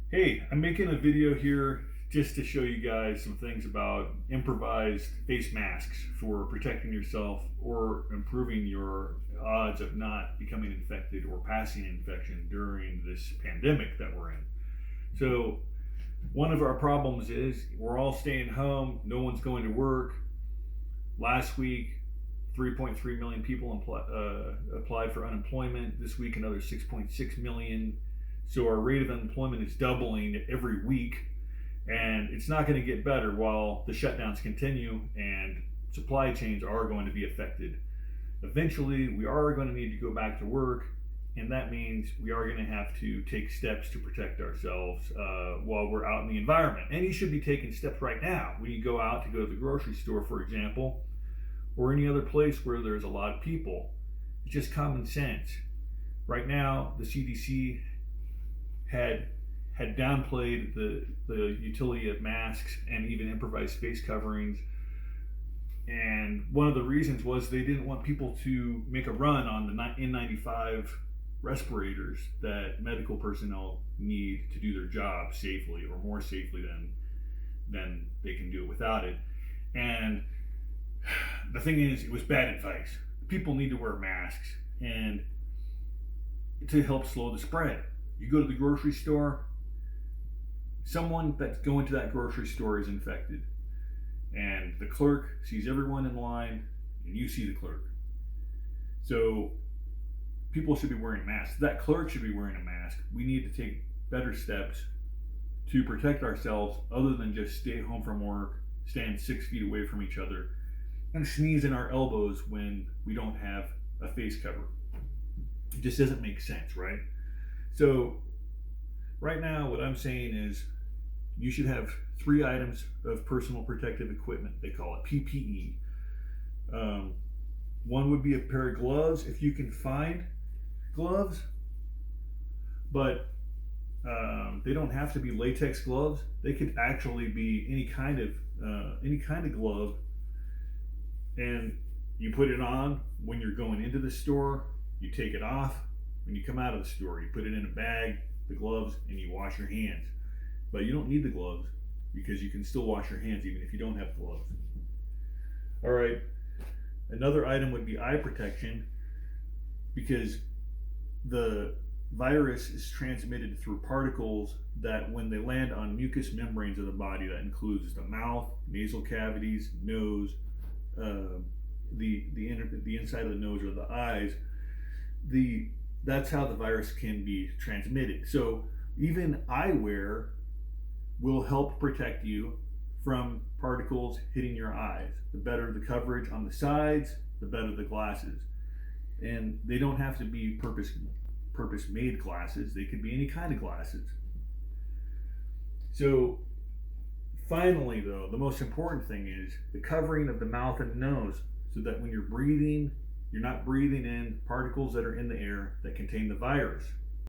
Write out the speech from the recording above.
Hey, I'm making a video here just to show you guys some things about improvised face masks for protecting yourself or improving your odds of not becoming infected or passing infection during this pandemic that we're in. So, one of our problems is we're all staying home, no one's going to work. Last week, 3.3 million people applied for unemployment. This week, another 6.6 million. So our rate of unemployment is doubling every week, and it's not going to get better while the shutdowns continue and supply chains are going to be affected. Eventually, we are going to need to go back to work, and that means we are going to have to take steps to protect ourselves while we're out in the environment. And you should be taking steps right now. When you go out to go to the grocery store, for example, or any other place where there's a lot of people. It's just common sense. Right now, the CDC had downplayed the utility of masks and even improvised face coverings. And one of the reasons was they didn't want people to make a run on the N95 respirators that medical personnel need to do their job safely, or more safely than they can do it without it. And the thing is, it was bad advice. People need to wear masks and to help slow the spread. You go to the grocery store, someone that's going to that grocery store is infected, and the clerk sees everyone in line, and you see the clerk. So people should be wearing masks. That clerk should be wearing a mask. We need to take better steps to protect ourselves other than just stay home from work, stand 6 feet away from each other, and sneeze in our elbows when we don't have a face cover. It just doesn't make sense, right? So right now what I'm saying is you should have 3 items of personal protective equipment. They call it PPE. One would be a pair of gloves if you can find gloves, but they don't have to be latex gloves. They could actually be any kind of glove, and you put it on when you're going into the store. You take it off when you come out of the store. You put it in a bag, the gloves, and you wash your hands. But you don't need the gloves because you can still wash your hands even if you don't have gloves. All right. Another item would be eye protection, because the virus is transmitted through particles that, when they land on mucous membranes of the body, that includes the mouth, nasal cavities, nose, the inside of the nose or the eyes. That's how the virus can be transmitted. So even eyewear will help protect you from particles hitting your eyes. The better the coverage on the sides, the better the glasses. And they don't have to be purpose made glasses. They could be any kind of glasses. So finally, though, the most important thing is the covering of the mouth and nose, so that when you're breathing, you're not breathing in particles that are in the air that contain the virus.